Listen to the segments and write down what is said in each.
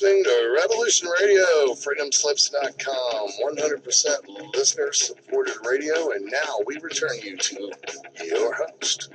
listening to Revolution Radio, freedomslips.com, 100% listener-supported radio, and now we return you to your host.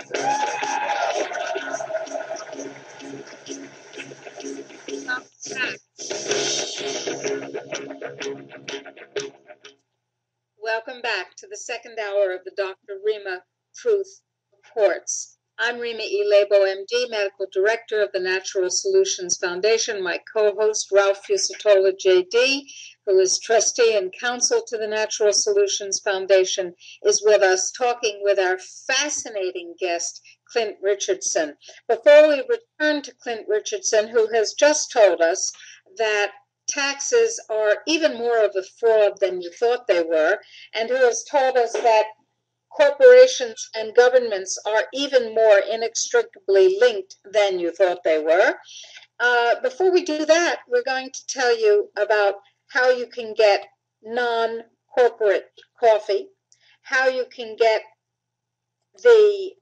Welcome back to the second hour of the Dr. Rima Truth Reports. I'm Rima E. Labo, MD, Medical Director of the Natural Solutions Foundation. My co-host, Ralph Fusatola, JD, who is trustee and counsel to the Natural Solutions Foundation, is with us talking with our fascinating guest, Clint Richardson. Before we return to Clint Richardson, who has just told us that taxes are even more of a fraud than you thought they were, and who has told us that corporations and governments are even more inextricably linked than you thought they were. Before we do that, we're going to tell you about how you can get non-corporate coffee, how you can get the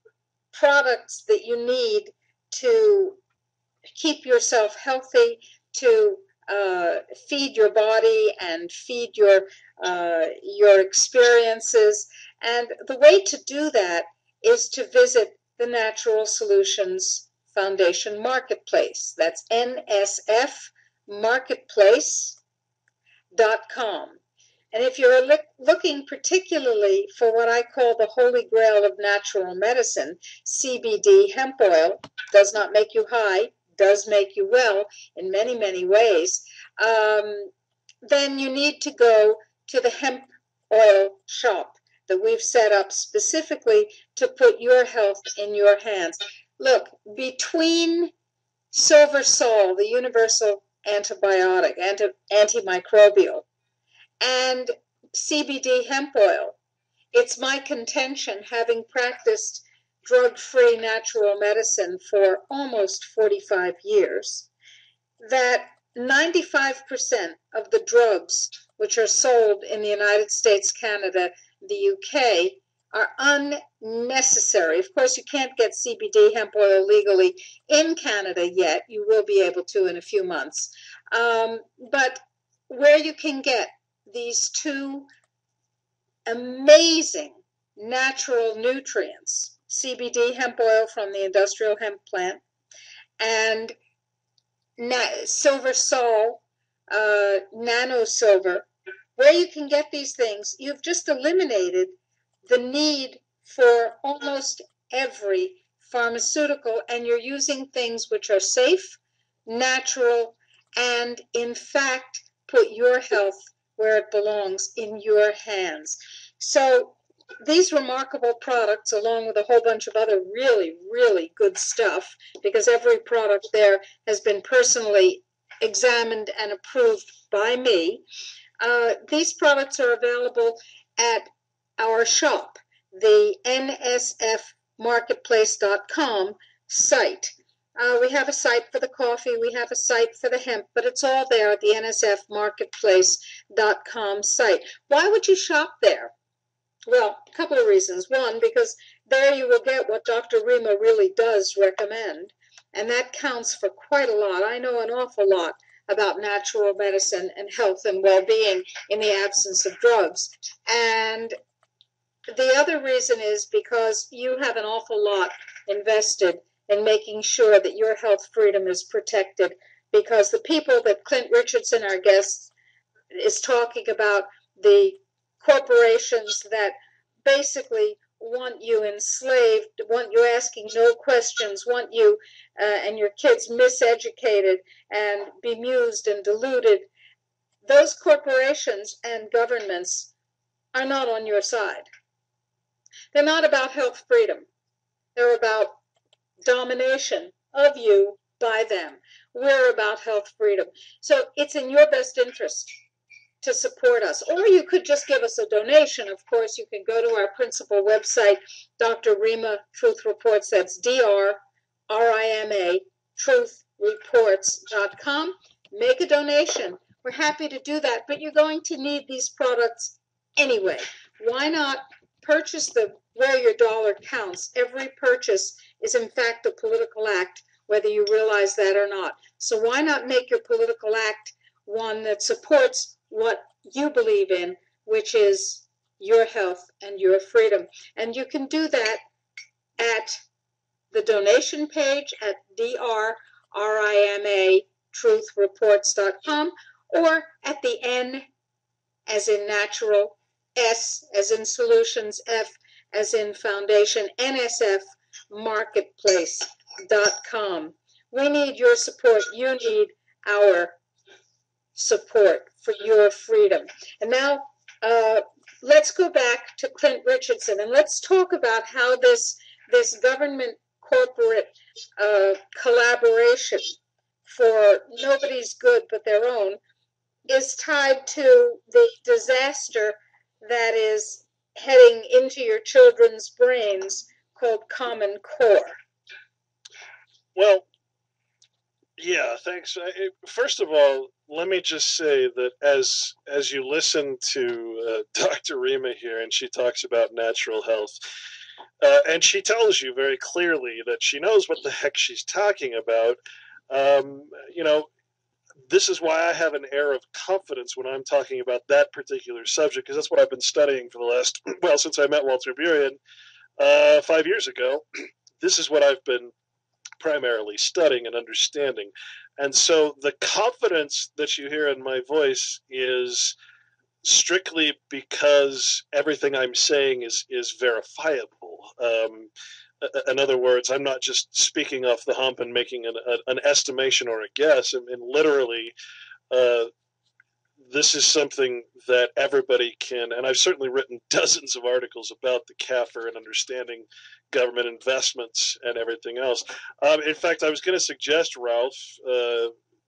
products that you need to keep yourself healthy, to feed your body and feed your experiences. And the way to do that is to visit the Natural Solutions Foundation Marketplace. That's nsfmarketplace.com. And if you're looking particularly for what I call the holy grail of natural medicine, CBD hemp oil, does not make you high, does make you well in many, many ways, then you need to go to the hemp oil shop that we've set up specifically to put your health in your hands. Look, between silver sol, the universal antibiotic, antimicrobial, and CBD hemp oil, it's my contention, having practiced drug-free natural medicine for almost 45 years, that 95% of the drugs which are sold in the United States, Canada, the UK, are unnecessary. Of course, you can't get CBD hemp oil legally in Canada yet. You will be able to in a few months. But where you can get these two amazing natural nutrients, CBD hemp oil from the industrial hemp plant, and silver sol, nano silver, where you can get these things, you've just eliminated the need for almost every pharmaceutical, and you're using things which are safe, natural, and in fact put your health where it belongs, in your hands. So these remarkable products, along with a whole bunch of other really, really good stuff, because every product there has been personally examined and approved by me, these products are available at our shop, the nsfmarketplace.com site. We have a site for the coffee, we have a site for the hemp, but it's all there at the nsfmarketplace.com site. Why would you shop there? Well, a couple of reasons. One, because there you will get what Dr. Rima really does recommend, and that counts for quite a lot. I know an awful lot about natural medicine and health and well-being in the absence of drugs. And the other reason is because you have an awful lot invested in making sure that your health freedom is protected, because the people that Clint Richardson, our guest, is talking about, the corporations that basically want you enslaved, want you asking no questions, want you and your kids miseducated and bemused and deluded, those corporations and governments are not on your side. They're not about health freedom. They're about domination of you by them. We're about health freedom. So it's in your best interest to support us. Or you could just give us a donation. Of course, you can go to our principal website, Dr. Rima Truth Reports. That's DRRIMA truthreports.com. Make a donation. We're happy to do that, but you're going to need these products anyway. Why not purchase them where your dollar counts? Every purchase is in fact a political act whether you realize that or not. So why not make your political act one that supports what you believe in, which is your health and your freedom? And you can do that at the donation page at drimatruthreports.com, or at the N as in natural, S as in solutions, F as in foundation, nsfmarketplace.com. We need your support. You need our support for your freedom. And now let's go back to Clint Richardson, and let's talk about how this government corporate collaboration for nobody's good but their own is tied to the disaster that is heading into your children's brains called Common Core. Well, yeah, thanks. First of all, let me just say that as you listen to Dr. Rima here, and she talks about natural health, and she tells you very clearly that she knows what the heck she's talking about. You know, this is why I have an air of confidence when I'm talking about that particular subject, because that's what I've been studying for the last, well, since I met Walter Burien 5 years ago. This is what I've been primarily studying and understanding. And so the confidence that you hear in my voice is strictly because everything I'm saying is verifiable. In other words, I'm not just speaking off the hump and making an estimation or a guess. I mean, literally, this is something that everybody can, and I've certainly written dozens of articles about the CAFR and understanding government investments and everything else. In fact, I was going to suggest, Ralph,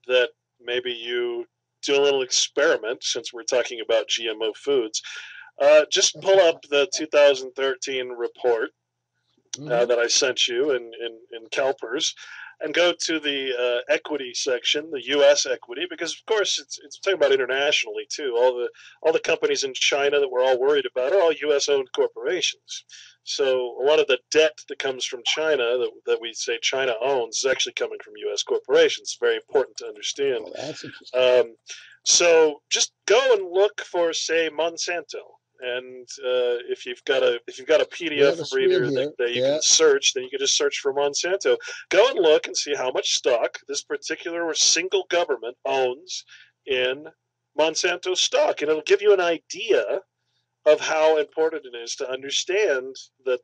that maybe you do a little experiment, since we're talking about GMO foods. Just pull up the 2013 report that I sent you in CalPERS, and go to the equity section, the U.S. equity, because of course it's talking about internationally too. All the companies in China that we're all worried about are all U.S. owned corporations. So a lot of the debt that comes from China that we say China owns is actually coming from U.S. corporations. It's very important to understand. Oh, that's interesting. So just go and look for, say, Monsanto. And if you've got a PDF reader that you can search, then you can just search for Monsanto. Go and look and see how much stock this particular single government owns in Monsanto stock, and it'll give you an idea of how important it is to understand that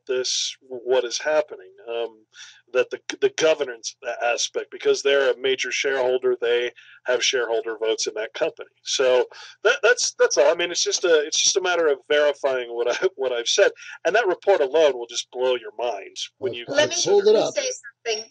what is happening, that the governance aspect, because they're a major shareholder, they have shareholder votes in that company. So that's all. I mean, it's just a matter of verifying what I've said, and that report alone will just blow your mind when you. Let me say something.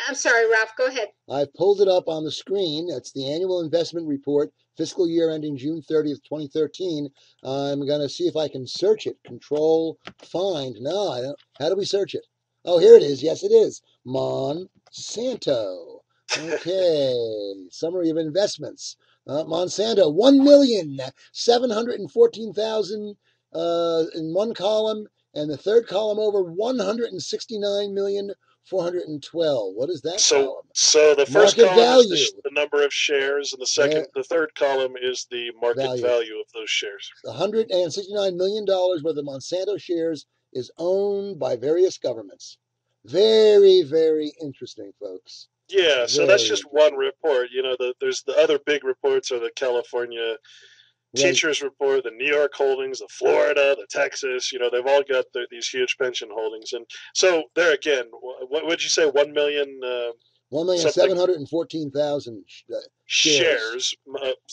I'm sorry, Ralph. Go ahead. I've pulled it up on the screen. It's the annual investment report, fiscal year ending June 30th, 2013. I'm going to see if I can search it. Control, find. No, I don't. How do we search it? Oh, here it is. Yes, it is. Monsanto. Okay. Summary of investments. Monsanto, 1,714,000 in one column, and the third column over 169,412. What is that column? So the first column is the number of shares, and the third column is the market value of those shares. $169 million worth of Monsanto shares is owned by various governments. Very, very interesting, folks. Yeah, so that's just one report. You know, there's the other big reports are the California Teachers Report, the New York holdings, the Florida, the Texas. You know, they've all got these huge pension holdings, and so there again, what would you say? 1,714,000 shares.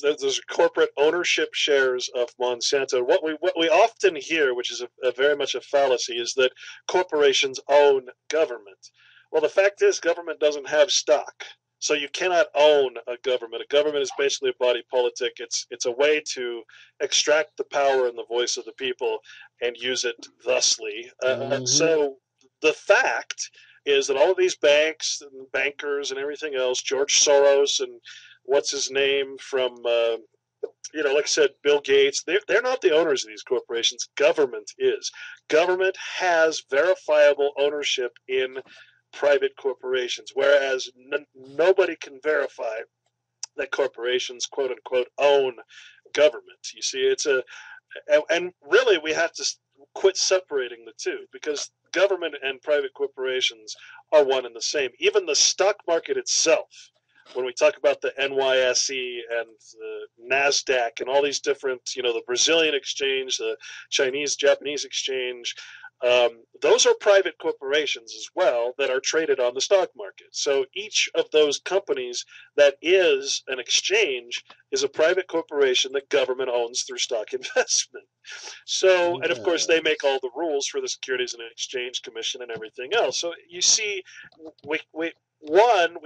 Those are corporate ownership shares of Monsanto. What we often hear, which is a very much a fallacy, is that corporations own government. Well, the fact is, government doesn't have stock. So you cannot own a government. A government is basically a body politic. It's a way to extract the power and the voice of the people and use it thusly. So the fact is that all of these banks and bankers and everything else, George Soros and what's his name from, like I said, Bill Gates, they're not the owners of these corporations. Government is. Government has verifiable ownership in private corporations, whereas nobody can verify that corporations, quote unquote, own government. You see, and really we have to quit separating the two, because government and private corporations are one and the same. Even the stock market itself, when we talk about the NYSE and the NASDAQ and all these different, the Brazilian exchange, the Chinese, Japanese exchange, those are private corporations as well that are traded on the stock market. So each of those companies that is an exchange is a private corporation that government owns through stock investment. So, and of course, they make all the rules for the Securities and Exchange Commission and everything else. So you see, we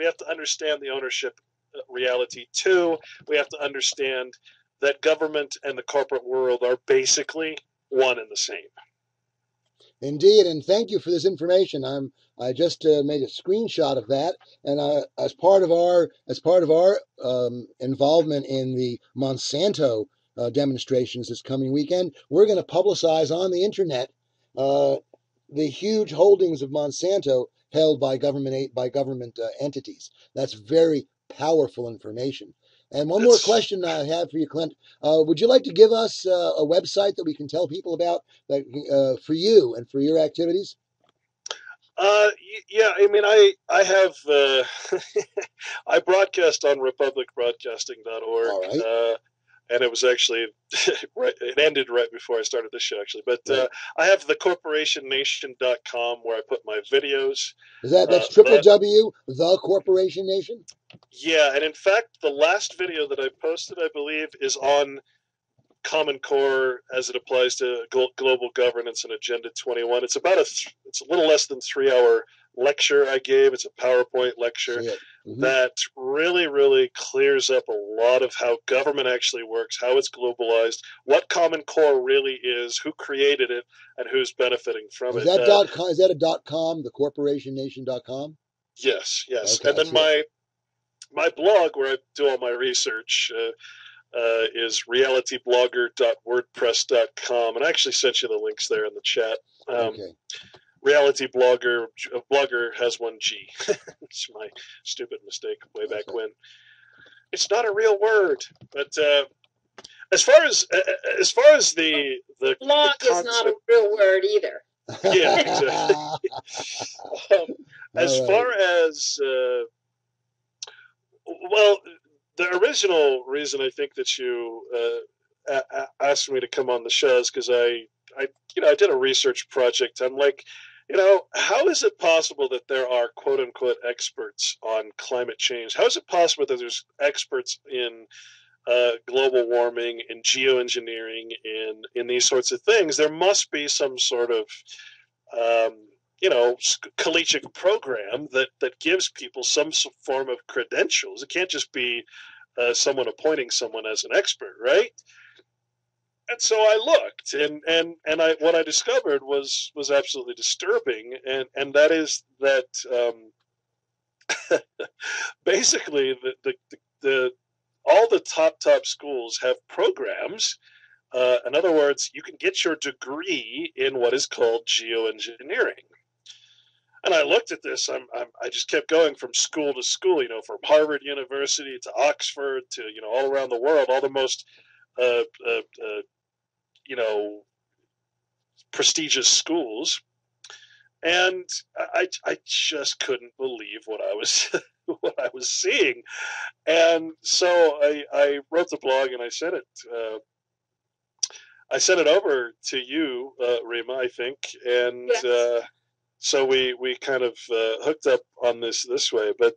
have to understand the ownership reality. Two, we have to understand that government and the corporate world are basically one and the same. Indeed, and thank you for this information. I just made a screenshot of that, and as part of our involvement in the Monsanto demonstrations this coming weekend, we're going to publicize on the internet the huge holdings of Monsanto held by government entities. That's very powerful information. And one more question I have for you, Clint. Would you like to give us a website that we can tell people about that for you and for your activities? Yeah, I mean, I have I broadcast on republicbroadcasting.org. All right. And it was actually it ended right before I started this show, actually. But Right. I have thecorporationnation.com where I put my videos. That's www, The Corporation Nation? Yeah, and in fact, the last video that I posted, I believe, is on Common Core as it applies to global governance and Agenda 21. It's about it's a little less than 3-hour lecture I gave. It's a PowerPoint lecture that really, really clears up a lot of how government actually works, how it's globalized, what Common Core really is, who created it, and who's benefiting from it. Is that is that a .com, thecorporationnation.com? Yes, yes. Okay, and then my blog, where I do all my research, is realityblogger.wordpress.com, and I actually sent you the links there in the chat. Okay. Reality Blogger has one G. It's my stupid mistake way back when. It's not a real word, but as far as the blog is not a real word either. Yeah, exactly. As far as well, the original reason I think that you asked me to come on the show is because I did a research project. I'm like, how is it possible that there are quote unquote experts on climate change? How is it possible that there's experts in global warming and geoengineering in these sorts of things? There must be some sort of collegiate program that gives people some form of credentials. It can't just be someone appointing someone as an expert, right? And so I looked, and what I discovered was absolutely disturbing, and that is that basically the all the top schools have programs. In other words, you can get your degree in what is called geoengineering. And I looked at this. I just kept going from school to school. From Harvard University to Oxford to all around the world, all the most prestigious schools. And I just couldn't believe what I was seeing. And so I wrote the blog and I sent it. I sent it over to you, Rima, I think, and yes. So we kind of hooked up on this way. But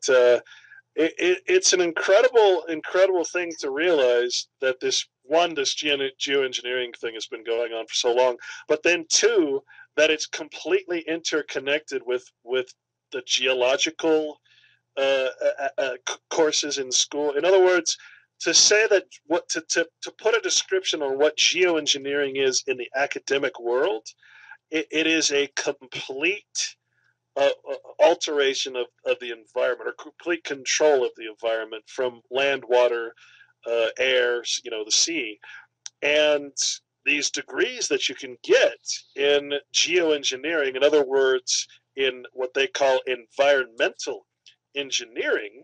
it's an incredible thing to realize that this geoengineering thing has been going on for so long. But then two, that it's completely interconnected with the geological courses in school. In other words, to say that to put a description on what geoengineering is in the academic world, it is a complete alteration of the environment, or complete control of the environment from land, water, air, the sea. And these degrees that you can get in geoengineering, in other words, in what they call environmental engineering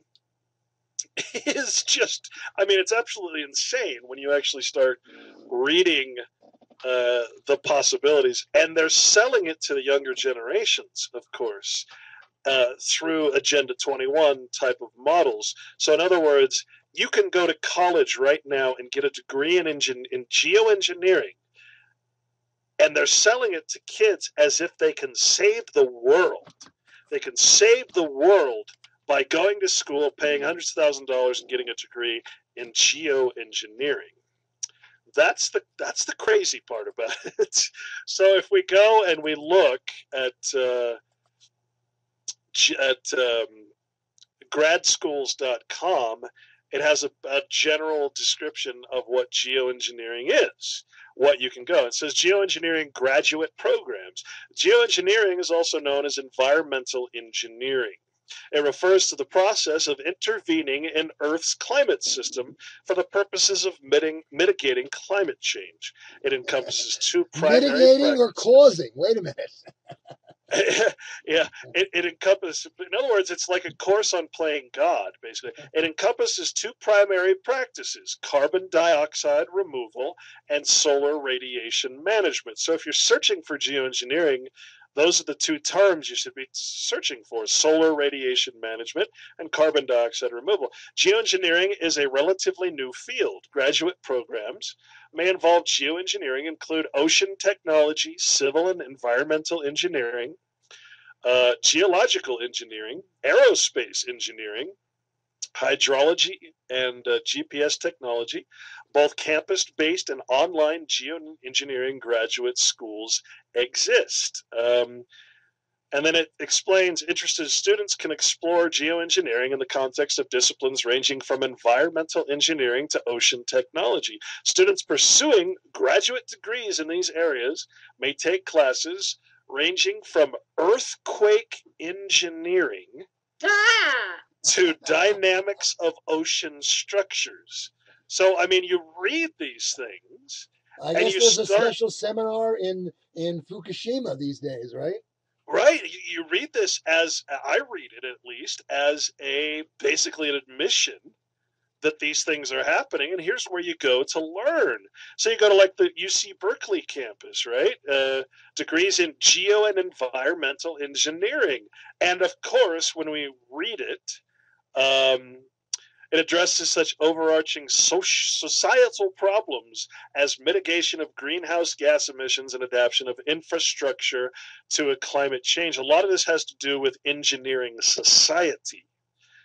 is just, I mean, it's absolutely insane when you actually start reading the possibilities. And they're selling it to the younger generations, of course, through Agenda 21 type of models. So, in other words, you can go to college right now and get a degree in geoengineering, and they're selling it to kids as if they can save the world. They can save the world by going to school, paying hundreds of thousands of dollars, and getting a degree in geoengineering. That's the crazy part about it. So if we go and we look at gradschools.com, it has a general description of what geoengineering is, what you can go. It says geoengineering graduate programs. Geoengineering is also known as environmental engineering. It refers to the process of intervening in Earth's climate system for the purposes of mitigating climate change. It encompasses two primary mitigating or causing. Wait a minute. Yeah, it encompasses, in other words, it's like a course on playing God, basically. It encompasses two primary practices: carbon dioxide removal and solar radiation management. So if you're searching for geoengineering, those are the two terms you should be searching for: solar radiation management and carbon dioxide removal. Geoengineering is a relatively new field. Graduate programs may involve geoengineering include ocean technology, civil and environmental engineering, geological engineering, aerospace engineering, hydrology, and GPS technology. Both campus-based and online geoengineering graduate schools exist. And then it explains interested students can explore geoengineering in the context of disciplines ranging from environmental engineering to ocean technology. Students pursuing graduate degrees in these areas may take classes ranging from earthquake engineering to dynamics of ocean structures. So, I mean, you read these things. I guess there's a special seminar in Fukushima these days, right? Right. You read this as, I read it at least, as basically an admission that these things are happening, and here's where you go to learn. So you go to like the UC Berkeley campus, right? Degrees in geo and environmental engineering. And of course, when we read it, it addresses such overarching societal problems as mitigation of greenhouse gas emissions and adaptation of infrastructure to a climate change. A lot of this has to do with engineering society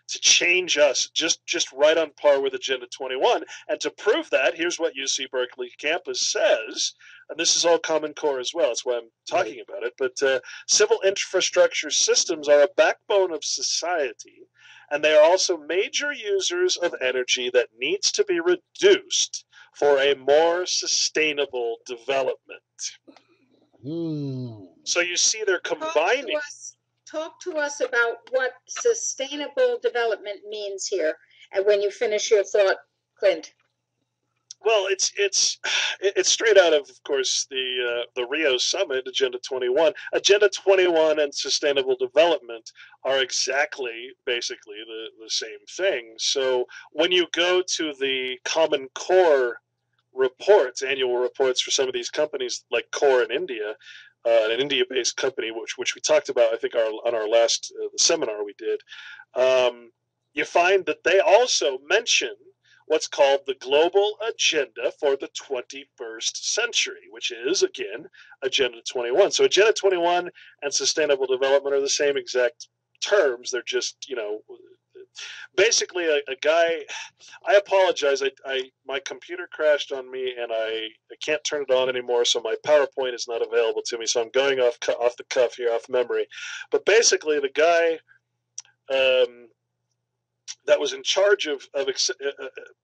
to change us just right on par with Agenda 21. And to prove that, here's what UC Berkeley campus says, and this is all Common Core as well. That's why I'm talking about it. But civil infrastructure systems are a backbone of society, and they are also major users of energy that needs to be reduced for a more sustainable development. So you see they're combining. Talk to us about what sustainable development means here, and when you finish your thought, Clint. Well, it's straight out of course, the Rio Summit, Agenda 21. Agenda 21 and sustainable development are exactly, basically, the same thing. So when you go to the Common Core reports, annual reports for some of these companies, like Core in India, an India-based company, which we talked about, I think, on our last seminar we did, you find that they also mention what's called the Global Agenda for the 21st Century, which is, again, Agenda 21. So Agenda 21 and Sustainable Development are the same exact terms. They're just, basically a guy. I apologize. My computer crashed on me, and I can't turn it on anymore, so my PowerPoint is not available to me. So I'm going off the cuff here, off memory. But basically, the guy that was in charge of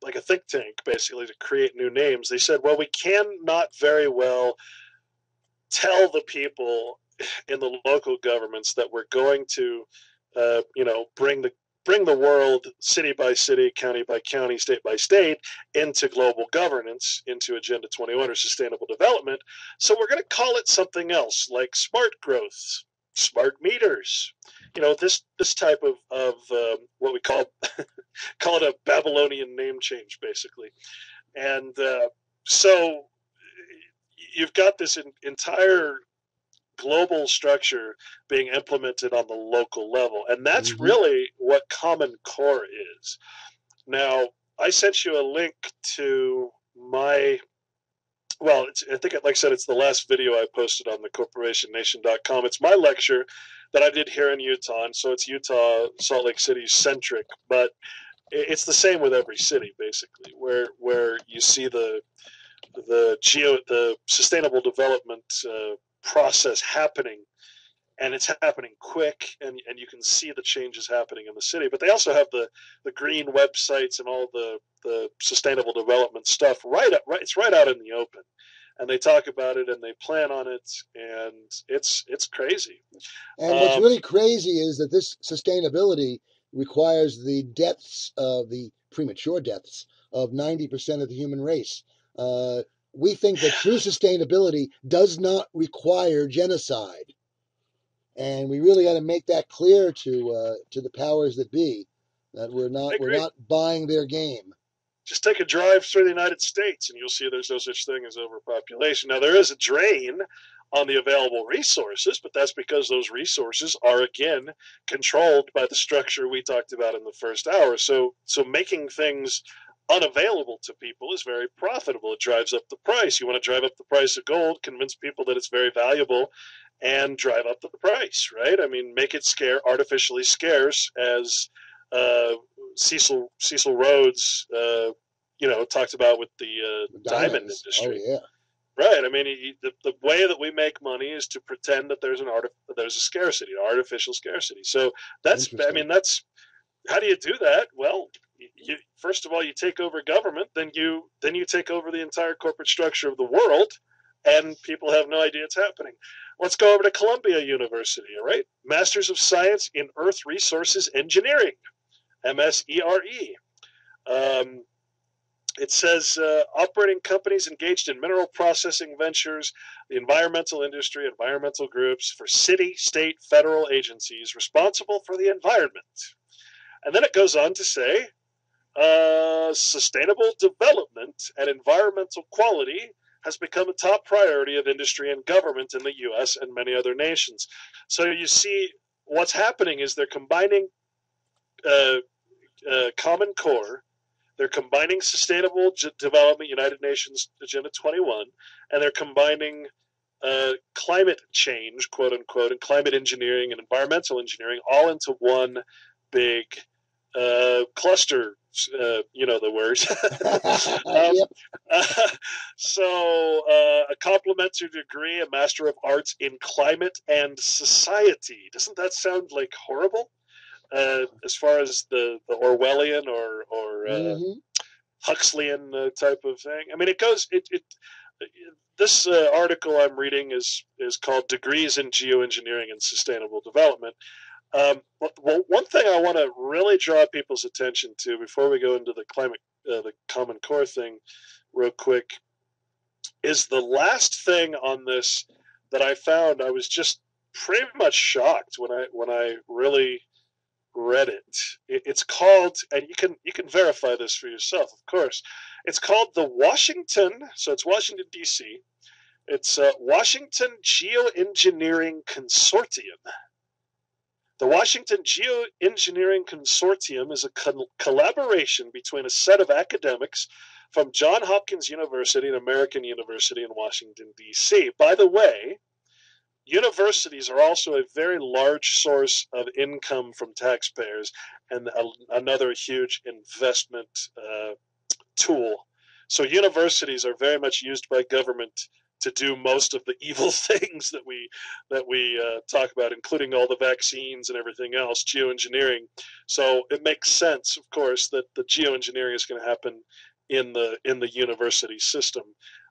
like a think tank, basically, to create new names, they said, well, we cannot very well tell the people in the local governments that we're going to, bring the world city by city, county by county, state by state into global governance, into Agenda 21 or sustainable development. So we're going to call it something else, like smart growth smart meters, this type of what we call call it a Babylonian name change, basically. And so you've got this entire global structure being implemented on the local level, and that's really what Common Core is. Now, I sent you a link to my, well, I think, like I said, it's the last video I posted on the corporationnation.com. It's my lecture that I did here in Utah, and so it's Utah, Salt Lake City centric, but it's the same with every city, basically, where you see the sustainable development process happening, and it's happening quick, and you can see the changes happening in the city. But they also have the green websites and all the sustainable development stuff it's right out in the open, and they talk about it and they plan on it, and it's crazy. And what's really crazy is that this sustainability requires the premature deaths of 90% of the human race. We think that true sustainability does not require genocide. And we really got to make that clear to the powers that be, that we're not buying their game. Just take a drive through the United States, and you'll see there's no such thing as overpopulation. Now, there is a drain on the available resources, but that's because those resources are, again, controlled by the structure we talked about in the first hour. So making things unavailable to people is very profitable. It drives up the price. You want to drive up the price of gold, convince people that it's very valuable, and drive up the price, right? I mean, make it artificially scarce, as Cecil Rhodes, talked about with the diamond industry. Oh, yeah. Right. I mean, the way that we make money is to pretend that there's a scarcity, an artificial scarcity. So that's how do you do that? Well, first of all, you take over government, then you take over the entire corporate structure of the world, and people have no idea it's happening. Let's go over to Columbia University, all right? Masters of Science in Earth Resources Engineering, MSERE. It says operating companies engaged in mineral processing ventures, the environmental industry, environmental groups for city, state, federal agencies responsible for the environment. And then it goes on to say sustainable development and environmental quality has become a top priority of industry and government in the U.S. and many other nations. So you see what's happening is they're combining Common Core, they're combining Sustainable Development, United Nations Agenda 21, and they're combining climate change, quote unquote, and climate engineering and environmental engineering all into one big cluster. You know the word. So a complementary degree, a Master of Arts in Climate and Society. Doesn't that sound like horrible? As far as the Orwellian or Huxleyan type of thing. I mean, it goes. This article I'm reading is called "Degrees in Geo-Engineering and Sustainable Development." Well, one thing I want to really draw people's attention to before we go into the the Common Core thing, real quick, is the last thing on this that I found. I was just pretty much shocked when I really read it. It's called, and you can verify this for yourself, of course. It's called the Washington. So it's Washington D.C. It's Washington Geo-Engineering Consortium. The Washington Geo-Engineering Consortium is a collaboration between a set of academics from Johns Hopkins University and American University in Washington, D.C. By the way, universities are also a very large source of income from taxpayers and another huge investment tool. So universities are very much used by government to do most of the evil things that we talk about, including all the vaccines and everything else, geoengineering. So it makes sense, of course, that the geoengineering is going to happen in the university system,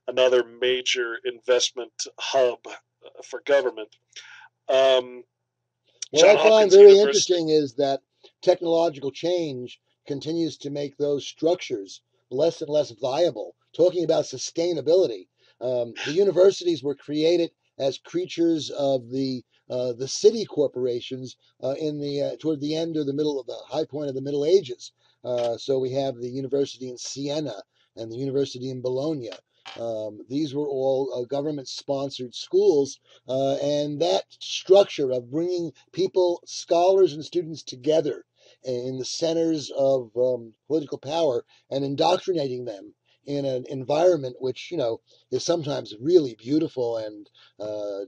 another major investment hub for government. What I find very interesting is that technological change continues to make those structures less and less viable. Talking about sustainability, the universities were created as creatures of the the city corporations in the toward the end or the middle of the high point of the Middle Ages. So we have the university in Siena and the university in Bologna. These were all government-sponsored schools, and that structure of bringing people, scholars and students together in the centers of political power and indoctrinating them in an environment which, is sometimes really beautiful and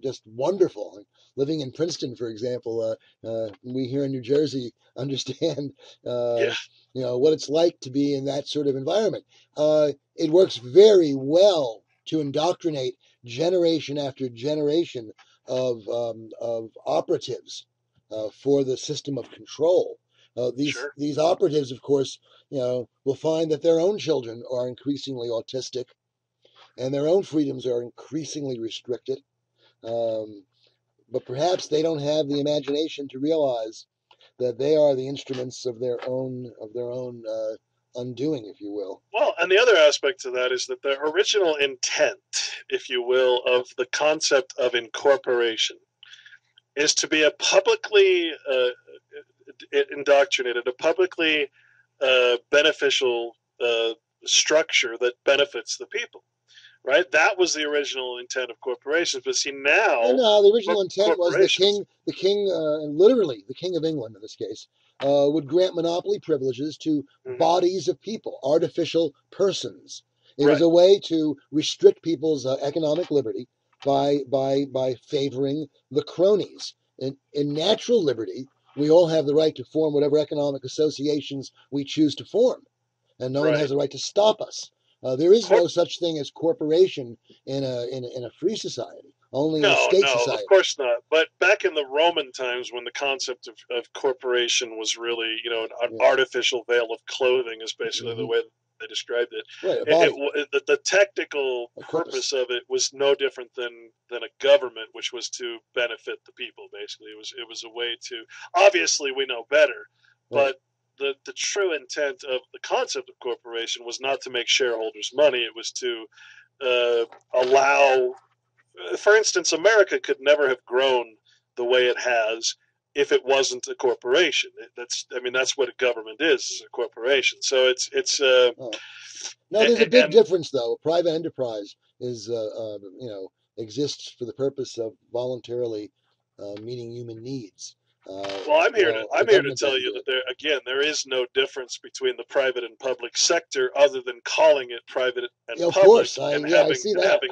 just wonderful. Living in Princeton, for example, we here in New Jersey understand, Yeah. what it's like to be in that sort of environment. It works very well to indoctrinate generation after generation of operatives for the system of control. Sure. These operatives, of course, will find that their own children are increasingly autistic, and their own freedoms are increasingly restricted. But perhaps they don't have the imagination to realize that they are the instruments of their own undoing, if you will. Well, and the other aspect to that is that the original intent, if you will, of the concept of incorporation is to be a publicly indoctrinated, a publicly beneficial structure that benefits the people. Right, that was the original intent of corporations. But see now, no, the original intent was the king, literally the king of England in this case, would grant monopoly privileges to bodies of people, artificial persons. It was a way to restrict people's economic liberty by favoring the cronies. In natural liberty, we all have the right to form whatever economic associations we choose to form, and no one has the right to stop us. There is no such thing as corporation in a free society, only in a state society. No, of course not. But back in the Roman times, when the concept of corporation was really, an artificial veil of clothing, is basically the way they described it. Right, the technical purpose of it was no different than a government, which was to benefit the people. Basically, it was a way to. Obviously, we know better, but the true intent of the concept of corporation was not to make shareholders money. It was to allow, for instance, America could never have grown the way it has if it wasn't a corporation. That's what a government is a corporation. So it's no, there's a big difference though. Private enterprise is exists for the purpose of voluntarily meeting human needs. Well, I'm here to tell you that there is no difference between the private and public sector other than calling it private and public, course. having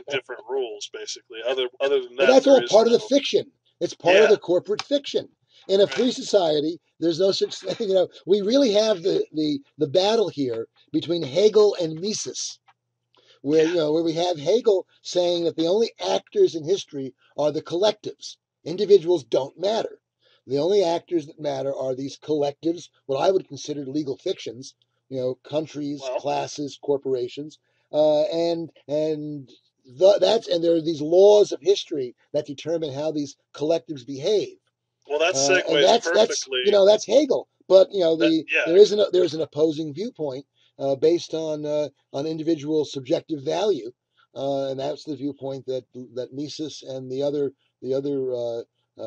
different rules, basically. Other than that, but that's all part of the fiction. It's part of the corporate fiction. In a free society, there's no such thing. We really have the battle here between Hegel and Mises, where we have Hegel saying that the only actors in history are the collectives. Individuals don't matter. The only actors that matter are these collectives, what I would consider legal fictions, countries, classes, corporations, and there are these laws of history that determine how these collectives behave. Well, that segues perfectly. That's Hegel, but there is an opposing viewpoint based on individual subjective value, and that's the viewpoint that Mises and the other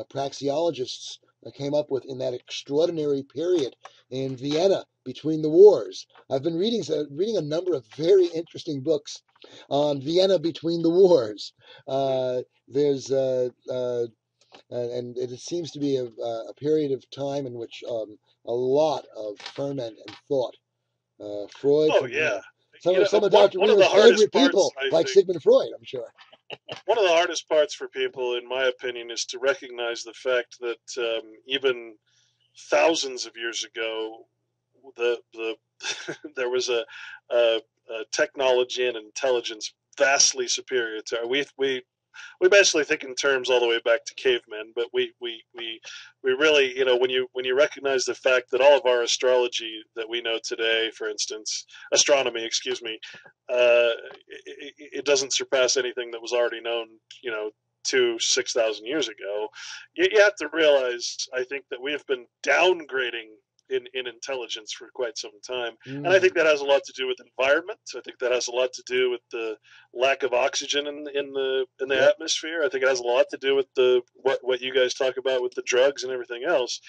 praxeologists came up with in that extraordinary period in Vienna between the wars. I've been reading a number of very interesting books on Vienna between the wars. There's and it seems to be a period of time in which a lot of ferment and thought. Freud. Some of Dr. Rima's favorite people, like Sigmund Freud, I'm sure. One of the hardest parts for people, in my opinion, is to recognize the fact that even thousands of years ago, there was a technology and intelligence vastly superior to our. We basically think in terms all the way back to cavemen, but we really, when you recognize the fact that all of our astrology that we know today, for instance, astronomy, it doesn't surpass anything that was already known, 6,000 years ago. You have to realize, I think, that we have been downgrading in intelligence for quite some time. Mm. And I think that has a lot to do with environment. I think that has a lot to do with the lack of oxygen in the Yep. atmosphere. I think it has a lot to do with the what you guys talk about with the drugs and everything else.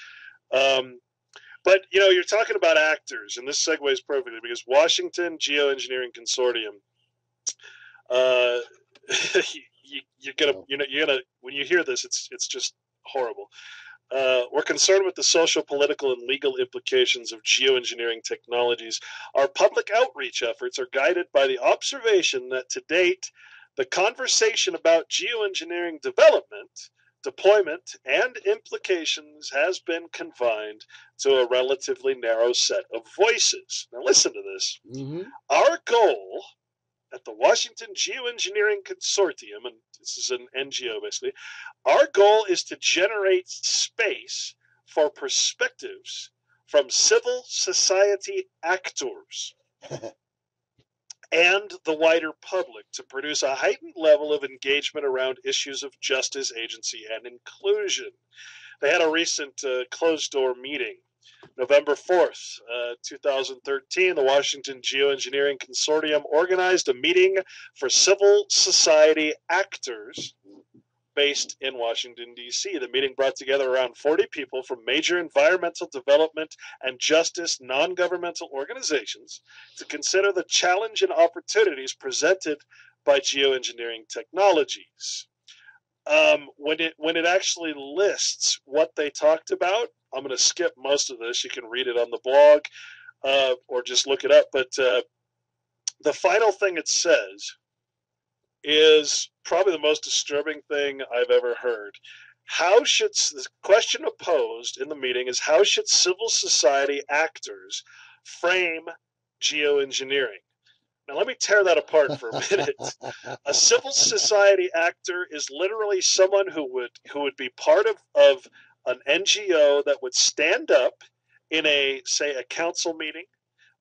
But you're talking about actors, and this segues perfectly because Washington Geo-Engineering Consortium. You're gonna when you hear this, it's just horrible. We're concerned with the social, political, and legal implications of geoengineering technologies. Our public outreach efforts are guided by the observation that to date, the conversation about geoengineering development, deployment, and implications has been confined to a relatively narrow set of voices. Now listen to this. Mm-hmm. Our goal at the Washington Geo-Engineering Consortium, and this is an NGO basically, our goal is to generate space for perspectives from civil society actors and the wider public to produce a heightened level of engagement around issues of justice, agency, and inclusion. They had a recent closed-door meeting. November 4th, 2013, the Washington Geo-Engineering Consortium organized a meeting for civil society actors based in Washington, D.C. The meeting brought together around 40 people from major environmental development and justice non-governmental organizations to consider the challenge and opportunities presented by geoengineering technologies. When it actually lists what they talked about, I'm going to skip most of this. You can read it on the blog or just look it up. But the final thing it says is probably the most disturbing thing I've ever heard. The question posed in the meeting is how should civil society actors frame geoengineering? Now, let me tear that apart for a minute. A civil society actor is literally someone who would be part of an NGO that would stand up in a council meeting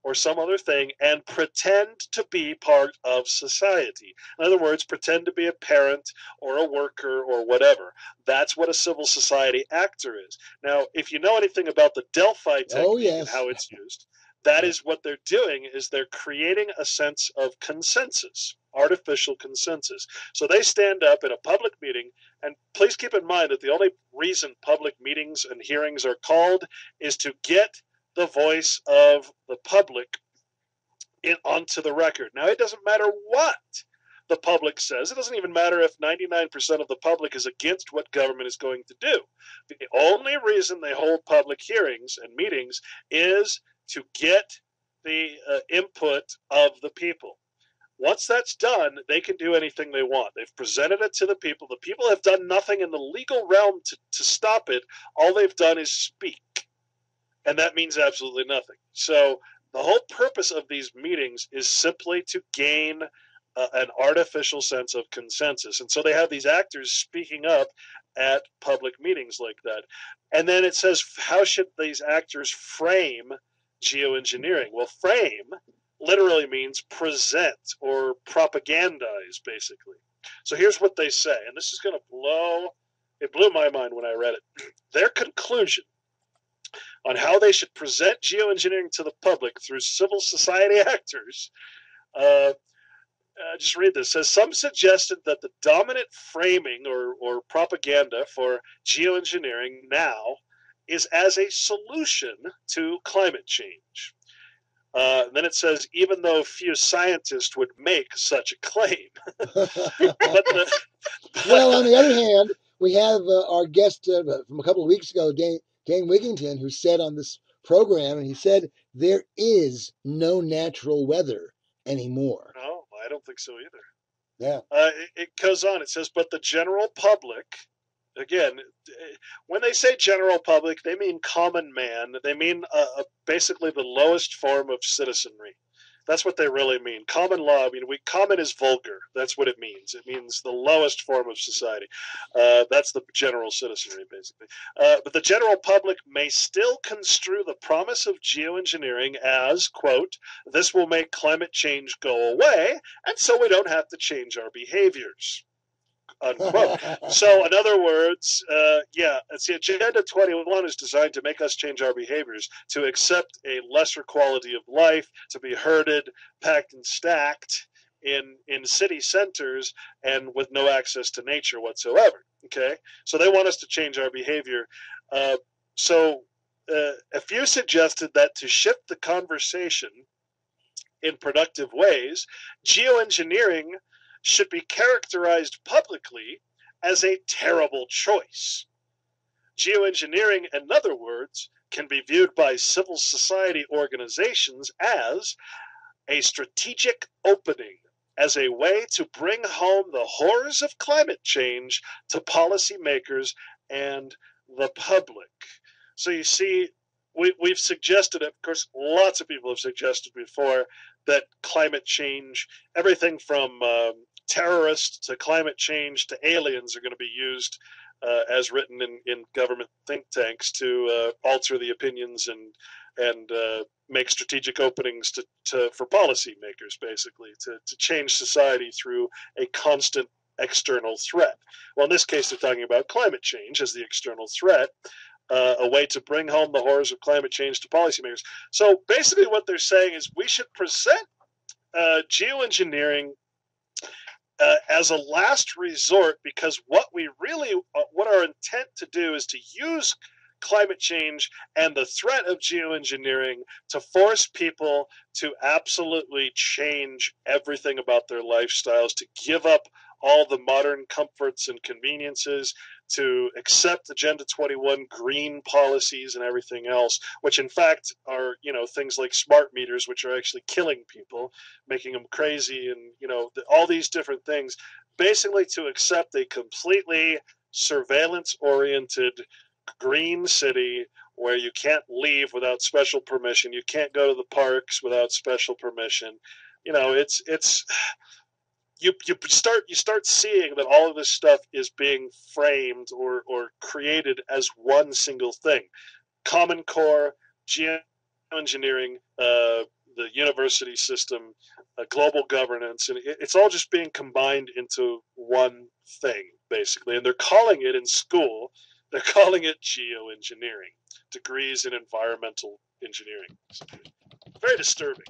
or some other thing and pretend to be part of society. In other words, pretend to be a parent or a worker or whatever. That's what a civil society actor is. Now, if you know anything about the Delphi technique and how it's used, that is what they're doing, is they're creating a sense of consensus, artificial consensus. So they stand up in a public meeting, and please keep in mind that the only reason public meetings and hearings are called is to get the voice of the public onto the record. Now, it doesn't matter what the public says. It doesn't even matter if 99% of the public is against what government is going to do. The only reason they hold public hearings and meetings is to get the input of the people. Once that's done, they can do anything they want. They've presented it to the people. The people have done nothing in the legal realm to stop it. All they've done is speak. And that means absolutely nothing. So the whole purpose of these meetings is simply to gain an artificial sense of consensus. And so they have these actors speaking up at public meetings like that. And then it says, how should these actors frame geoengineering? Well, frame literally means present or propagandize, basically. So here's what they say, and this is going to it blew my mind when I read it. Their conclusion on how they should present geoengineering to the public through civil society actors, just read this. It says, some suggested that the dominant framing or propaganda for geoengineering now is as a solution to climate change. Then it says, even though few scientists would make such a claim. Well, on the other hand, we have our guest from a couple of weeks ago, Dane Wigington, who said on this program, and he said, there is no natural weather anymore. No, I don't think so either. Yeah. It goes on. It says, but the general public, again, when they say general public, they mean common man. They mean basically the lowest form of citizenry. That's what they really mean. Common law, common is vulgar. That's what it means. It means the lowest form of society. That's the general citizenry, basically. But the general public may still construe the promise of geoengineering as, quote, this will make climate change go away, and so we don't have to change our behaviors. unquote. So, in other words, it's the Agenda 21 is designed to make us change our behaviors, to accept a lesser quality of life, to be herded, packed, and stacked in city centers and with no access to nature whatsoever. Okay, so they want us to change our behavior. A few suggested that to shift the conversation in productive ways, geoengineering should be characterized publicly as a terrible choice. Geoengineering, in other words, can be viewed by civil society organizations as a strategic opening, as a way to bring home the horrors of climate change to policymakers and the public. So you see, we've suggested, of course, lots of people have suggested before that climate change, everything from terrorists to climate change to aliens are going to be used as written in government think tanks to alter the opinions and make strategic openings for policymakers, basically, to change society through a constant external threat. Well, in this case, they're talking about climate change as the external threat, a way to bring home the horrors of climate change to policymakers. So basically what they're saying is we should present geoengineering as a last resort, because what our intent to do is to use climate change and the threat of geoengineering to force people to absolutely change everything about their lifestyles, to give up all the modern comforts and conveniences, to accept Agenda 21 green policies and everything else, which in fact are, things like smart meters, which are actually killing people, making them crazy, and, all these different things, basically to accept a completely surveillance-oriented green city where you can't leave without special permission. You can't go to the parks without special permission. You start seeing that all of this stuff is being framed or created as one single thing. Common Core, geoengineering, the university system, global governance, and it's all just being combined into one thing, basically. And they're calling it in school, they're calling it geoengineering, degrees in environmental engineering. Very disturbing.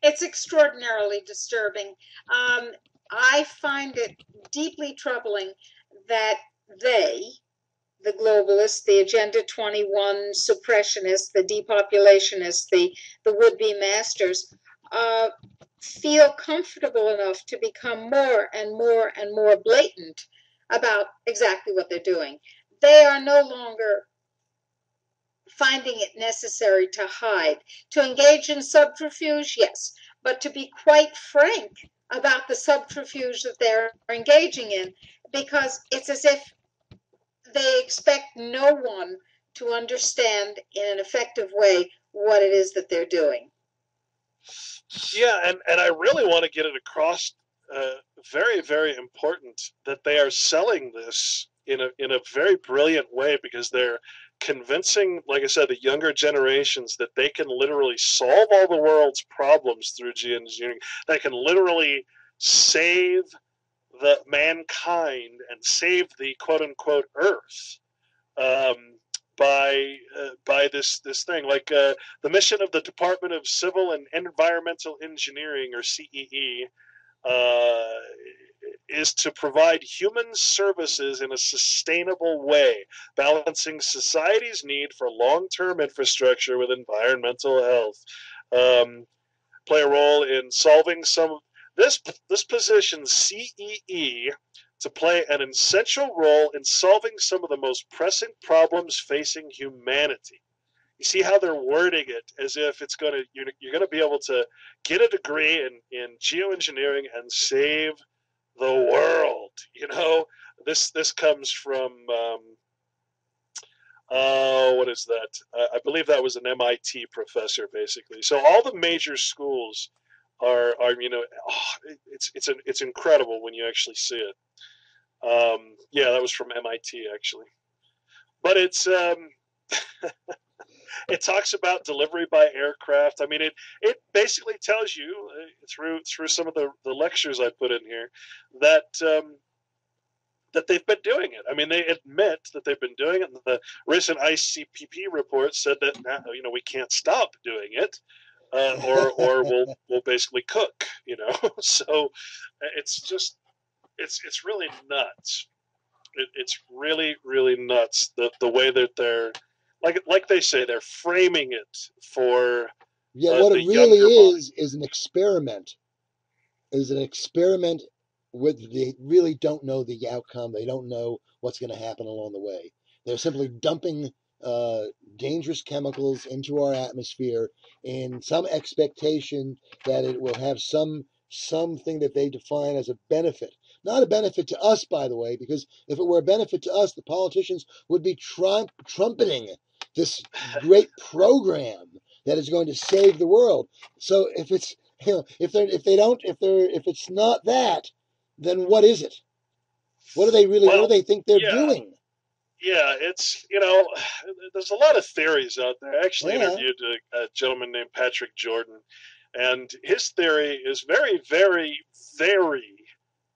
It's extraordinarily disturbing. I find it deeply troubling that the globalists, the Agenda 21 suppressionists, the depopulationists, the would-be masters, feel comfortable enough to become more and more and more blatant about exactly what they're doing. They are no longer finding it necessary to hide. To engage in subterfuge, yes, but to be quite frank about the subterfuge that they're engaging in, because it's as if they expect no one to understand in an effective way what it is that they're doing. Yeah, and I really want to get it across, very, very important, that they are selling this in a very brilliant way, because they're convincing, like I said, the younger generations that they can literally solve all the world's problems through geoengineering. They can literally save the mankind and save the quote unquote Earth by this thing. Like the mission of the Department of Civil and Environmental Engineering, or CEE, is to provide human services in a sustainable way, balancing society's need for long-term infrastructure with environmental health. Play a role in solving some. This positions CEE to play an essential role in solving some of the most pressing problems facing humanity. You see how they're wording it as if it's you're going to be able to get a degree in geoengineering and save the world. This comes from what is that? I believe that was an MIT professor, basically. So all the major schools are it's incredible when you actually see it. Yeah, that was from MIT, actually. But it's it talks about delivery by aircraft. I mean, it basically tells you through some of the lectures I put in here that that they've been doing it. I mean, they admit that they've been doing it. The recent ICPP report said that we can't stop doing it, or we'll basically cook. So it's really nuts. It's really really nuts the way that they're like they say they're framing it for what the it really younger mind. is an experiment. Is an experiment with they really don't know the outcome. They don't know what's going to happen along the way. They're simply dumping dangerous chemicals into our atmosphere in some expectation that it will have something that they define as a benefit. Not a benefit to us, by the way, because if it were a benefit to us, the politicians would be trumpeting this great program that is going to save the world. So if it's if it's not that, then what is it? What do they really? What do Well, they think they're yeah, doing? yeah, it's there's a lot of theories out there. I actually Yeah. interviewed a gentleman named Patrick Jordan, and his theory is very, very, very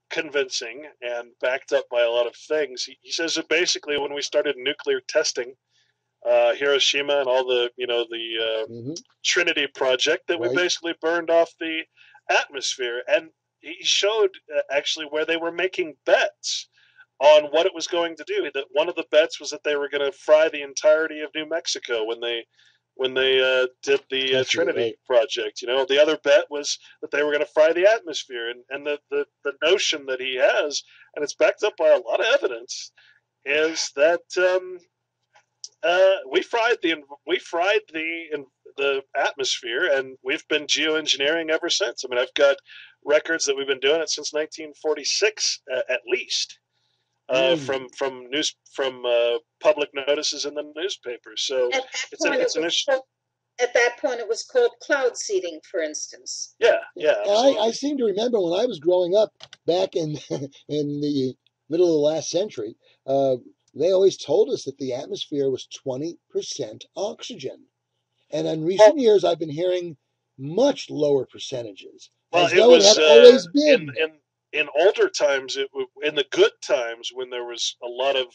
convincing and backed up by a lot of things. He says that basically when we started nuclear testing, Hiroshima and all the Mm-hmm. Trinity project, that we Right. basically burned off the atmosphere, and he showed actually where they were making bets on what it was going to do. That one of the bets was that they were going to fry the entirety of New Mexico when they did the Trinity Right. project. The other bet was that they were going to fry the atmosphere, and the notion that he has, and it's backed up by a lot of evidence, is that we fried the atmosphere, and we've been geoengineering ever since. I mean, I've got records that we've been doing it since 1946 at least. From public notices in the newspapers. So At at that point, it was called cloud seeding, for instance. yeah, And I absolutely. seem to remember when I was growing up back in in the middle of the last century, they always told us that the atmosphere was 20% oxygen. And in recent years, I've been hearing much lower percentages, as It though it had was always in been. in older times. In the good times when there was a lot of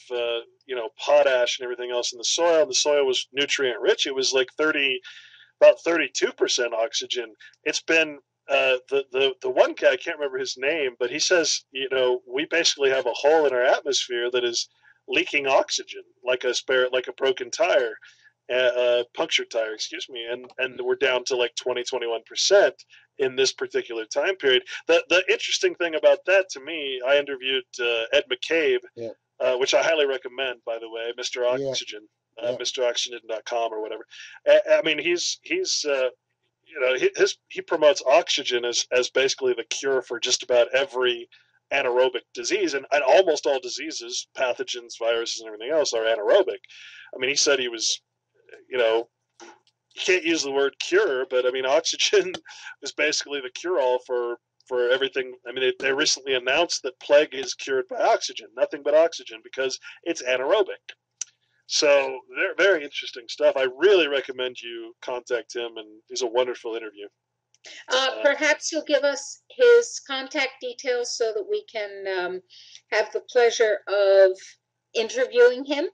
potash and everything else in the soil, and the soil was nutrient rich. It was like about 32% oxygen. It's been the one guy, I can't remember his name, but he says we basically have a hole in our atmosphere that is leaking oxygen like a broken tire, punctured tire, excuse me, and we're down to like 21% in this particular time period. The interesting thing about that to me, I interviewed Ed McCabe, Yeah. Which I highly recommend, by the way, Mr. Oxygen. Yeah. MrOxygen.com or whatever. I mean, he promotes oxygen as basically the cure for just about every anaerobic disease, and almost all diseases, pathogens, viruses, and everything else are anaerobic. I mean, he said he was, you can't use the word cure, but I mean, oxygen is basically the cure-all for everything. I mean, they recently announced that plague is cured by oxygen, nothing but oxygen, because it's anaerobic. So they're very interesting stuff. I really recommend you contact him, and he's a wonderful interview. Perhaps you'll give us his contact details so that we can have the pleasure of interviewing him.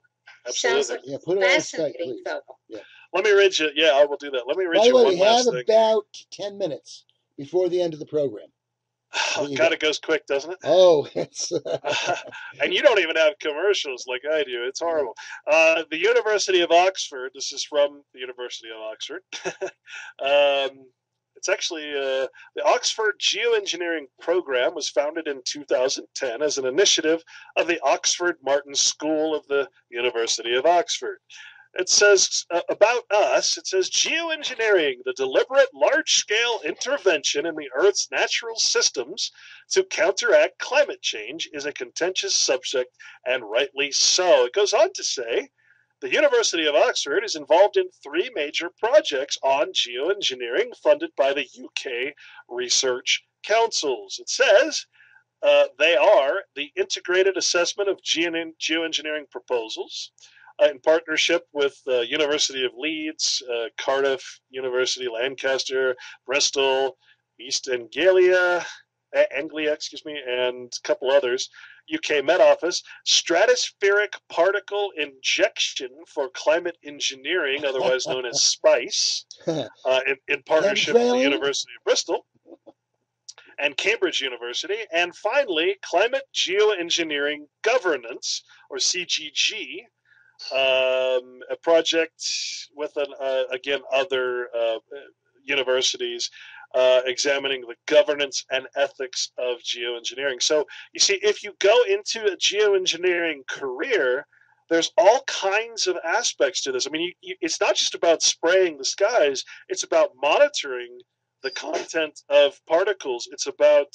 Absolutely. Sounds like Yeah, put it on Skype, please. fellow. Yeah. Let me read you. Yeah, I will do that. Let me read By you the way, one we have last thing. about 10 minutes before the end of the program. Oh, God, it goes quick, doesn't it? Oh, it's and you don't even have commercials like I do. It's horrible. The University of Oxford. This is from the University of Oxford. It's actually the Oxford Geo-Engineering program was founded in 2010 as an initiative of the Oxford Martin School of the University of Oxford. It says about us, it says geoengineering, the deliberate large-scale intervention in the Earth's natural systems to counteract climate change, is a contentious subject, and rightly so. It goes on to say, the University of Oxford is involved in 3 major projects on geoengineering funded by the UK Research Councils. It says they are the integrated assessment of geoengineering proposals, in partnership with University of Leeds, Cardiff, University Lancaster, Bristol, East Anglia, excuse me, and a couple others. UK Met Office, stratospheric particle injection for climate engineering, otherwise known as SPICE, in partnership with the Chemtrailing? University of Bristol and Cambridge University, and finally, Climate Geoengineering Governance, or CGG, a project with again other universities examining the governance and ethics of geoengineering. So you see, if you go into a geoengineering career, there's all kinds of aspects to this. I mean, it's not just about spraying the skies; it's about monitoring the content of particles. It's about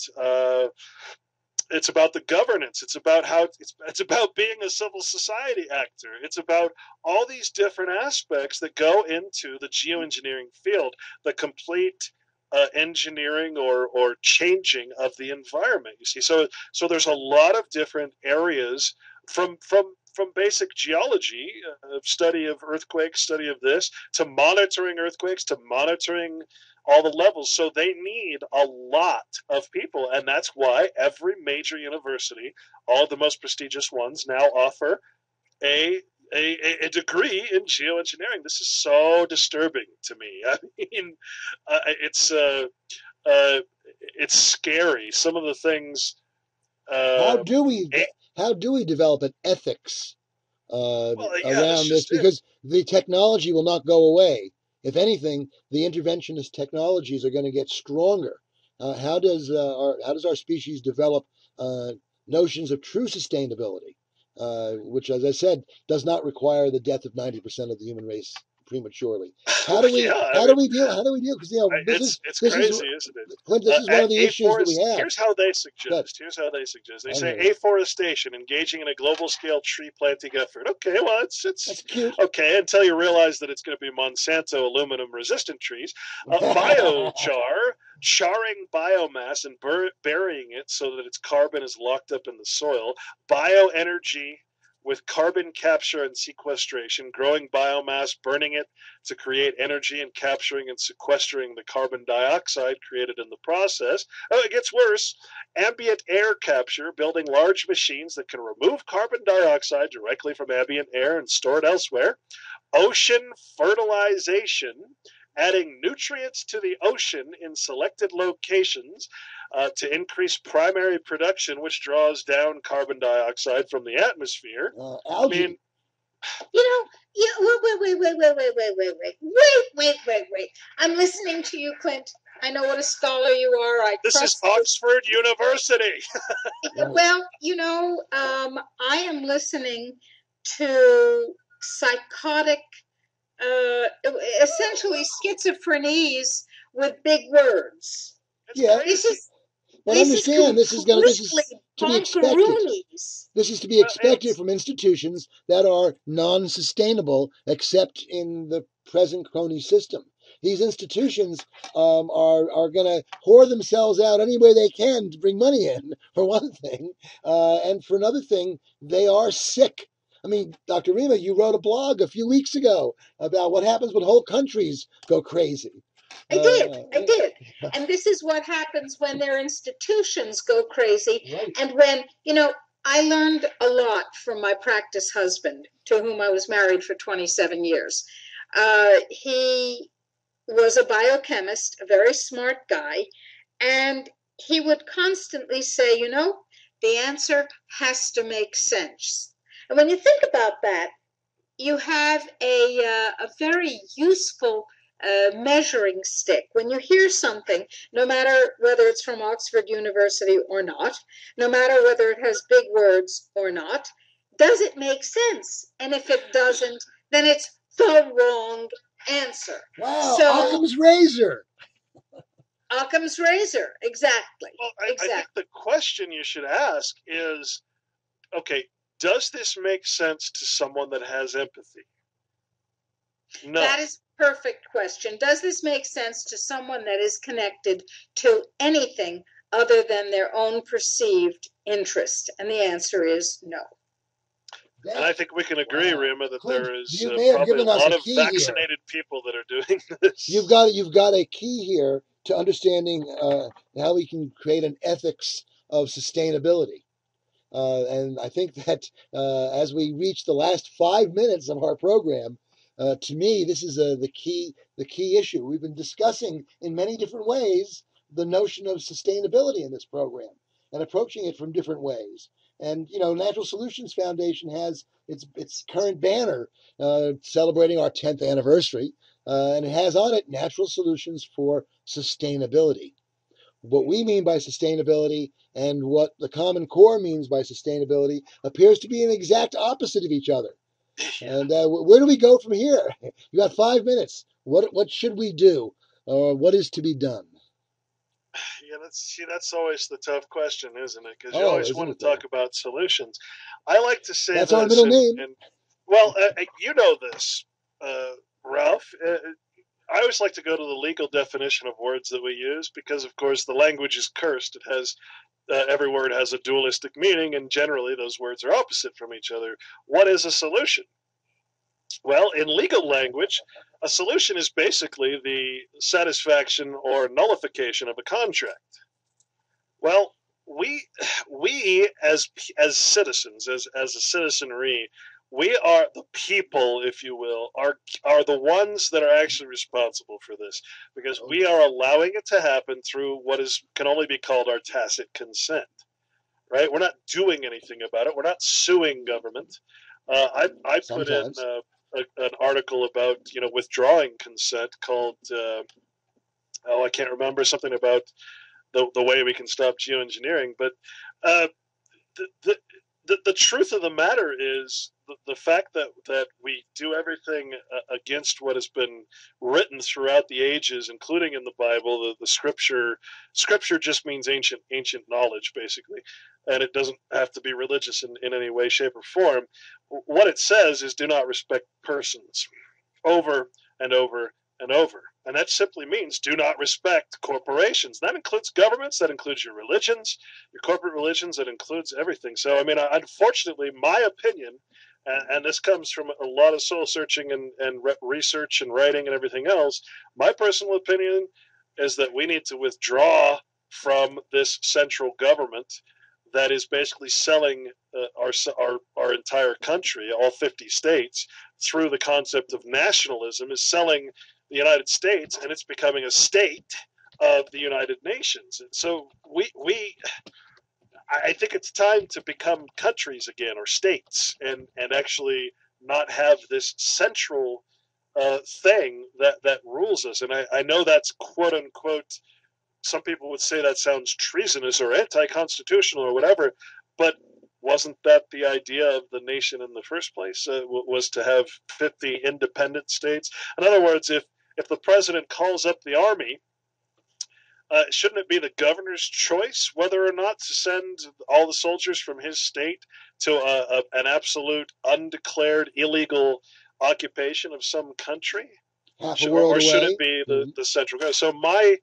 the governance. It's about how it's about being a civil society actor. It's about all these different aspects that go into the geoengineering field, the complete engineering or changing of the environment. You see, so there's a lot of different areas from basic geology, study of earthquakes, study of this, to monitoring earthquakes, to monitoring all the levels. So they need a lot of people, and that's why every major university, all the most prestigious ones, now offer a degree in geoengineering. This is so disturbing to me. I mean, it's scary. Some of the things. How do we develop an ethics around this? Because the technology will not go away. If anything, the interventionist technologies are going to get stronger. How does our species develop notions of true sustainability, which, as I said, does not require the death of 90% of the human race prematurely? How do we deal? Because it's crazy, isn't it? Clint, this is one of the issues that we have. Here's how they suggest. They say afforestation, engaging in a global scale tree planting effort. Okay, well, it's cute. Okay until you realize that it's going to be Monsanto aluminum resistant trees. Biochar, charring biomass and burying it so that its carbon is locked up in the soil. Bioenergy, with carbon capture and sequestration, growing biomass, burning it to create energy, and capturing and sequestering the carbon dioxide created in the process. Oh, it gets worse. Ambient air capture, building large machines that can remove carbon dioxide directly from ambient air and store it elsewhere. Ocean fertilization, adding nutrients to the ocean in selected locations to increase primary production, which draws down carbon dioxide from the atmosphere. Algae. I mean, Wait. I'm listening to you, Clint. I know what a scholar you are. This is Oxford University. Well, I am listening to psychotic, essentially schizophrenies with big words. Yeah. But understand, this is to be expected. This is to be expected from institutions that are non-sustainable, except in the present crony system. These institutions are going to whore themselves out any way they can to bring money in, for one thing. And for another thing, they are sick. I mean, Dr. Rima, you wrote a blog a few weeks ago about what happens when whole countries go crazy. I did. And this is what happens when their institutions go crazy. Right. And when, I learned a lot from my practice husband, to whom I was married for 27 years. He was a biochemist, a very smart guy, and he would constantly say, the answer has to make sense. And when you think about that, you have a very useful measuring stick. When you hear something, no matter whether it's from Oxford University or not, no matter whether it has big words or not, does it make sense? And if it doesn't, then it's the wrong answer. Wow, Occam's razor. Occam's razor, exactly. Well, I think the question you should ask is, okay, does this make sense to someone that has empathy? No. That is a perfect question. Does this make sense to someone that is connected to anything other than their own perceived interest? And the answer is no. And I think we can agree, Rima, that Clint, there is probably a lot of vaccinated people that are doing this. You've got a key here to understanding how we can create an ethics of sustainability. And I think that as we reach the last 5 minutes of our program, to me, this is the key issue. We've been discussing in many different ways the notion of sustainability in this program and approaching it from different ways. And Natural Solutions Foundation has its current banner celebrating our 10th anniversary, and it has on it Natural Solutions for Sustainability. What we mean by sustainability and what the Common Core means by sustainability appears to be an exact opposite of each other. Yeah. And where do we go from here? You got 5 minutes. What should we do? What is to be done? Yeah, that's always the tough question, isn't it? Because you Oh, always isn't want it to talk though? about solutions. I like to say That's our this, middle name. well, you know this, Ralph. I always like to go to the legal definition of words that we use because, of course, the language is cursed. It has every word has a dualistic meaning, and generally those words are opposite from each other. What is a solution? Well, in legal language, a solution is basically the satisfaction or nullification of a contract. Well, we as citizens, as a citizenry, we are the people, if you will, are the ones that are actually responsible for this because we are allowing it to happen through what can only be called our tacit consent. Right? We're not doing anything about it. We're not suing government. I put in Sometimes. an article about withdrawing consent called I can't remember, something about the way we can stop geoengineering. But uh, the, the truth of the matter is the fact that we do everything against what has been written throughout the ages, including in the Bible. The scripture just means ancient knowledge, basically, and it doesn't have to be religious in any way, shape, or form. What it says is do not respect persons, over and over and over. And that simply means do not respect corporations. That includes governments, that includes your religions, your corporate religions, that includes everything. So, I mean, unfortunately, my opinion, and this comes from a lot of soul searching and research and writing and everything else, my personal opinion is that we need to withdraw from this central government that is basically selling our entire country, all 50 states, through the concept of nationalism, is selling the United States, and it's becoming a state of the United Nations. And so I think it's time to become countries again, or states, and actually not have this central thing that rules us. And I know that's quote unquote, some people would say that sounds treasonous or anti-constitutional or whatever, but wasn't that the idea of the nation in the first place? Was to have 50 independent states? In other words, if the president calls up the army, shouldn't it be the governor's choice whether or not to send all the soldiers from his state to an absolute undeclared illegal occupation of some country? Half a world Or should away. it be the central government? So my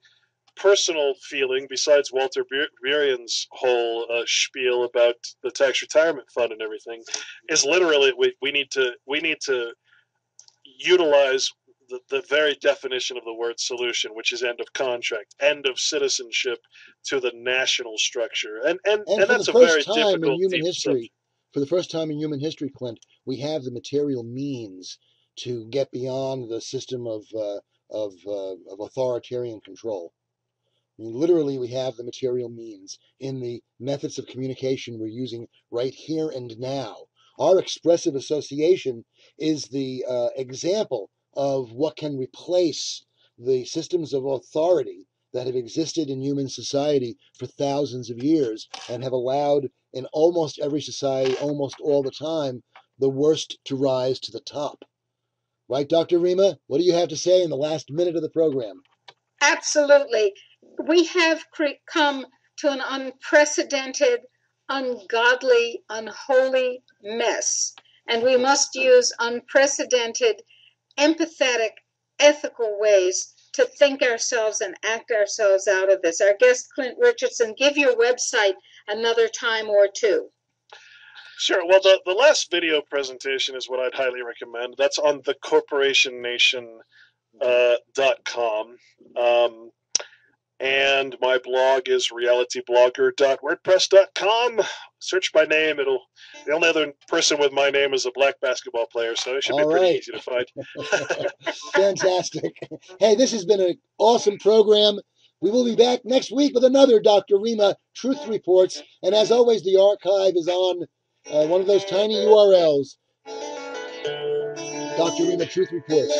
personal feeling, besides Walter Burian's whole spiel about the tax retirement fund and everything, is literally we need to utilize the very definition of the word solution, which is end of contract, end of citizenship, to the national structure, and And for the that's a first very time in difficult, human deep subject. history, Clint, we have the material means to get beyond the system of authoritarian control. I mean, literally, we have the material means in the methods of communication we're using right here and now. Our expressive association is the example of what can replace the systems of authority that have existed in human society for thousands of years and have allowed, in almost every society, almost all the time, the worst to rise to the top. Right, Dr. Rima? What do you have to say in the last minute of the program? Absolutely. We have come to an unprecedented, ungodly, unholy mess. And we must use unprecedented, empathetic, ethical ways to think ourselves and act ourselves out of this. Our guest, Clint Richardson, give your website another time or two. Sure. Well, the last video presentation is what I'd highly recommend. That's on thecorporationnation.com. And my blog is realityblogger.wordpress.com. Search my name. The only other person with my name is a black basketball player, so it should be pretty easy to find. Fantastic. Hey, this has been an awesome program. We will be back next week with another Dr. Rima Truth Reports. And as always, the archive is on one of those tiny URLs. Dr. Rima Truth Reports.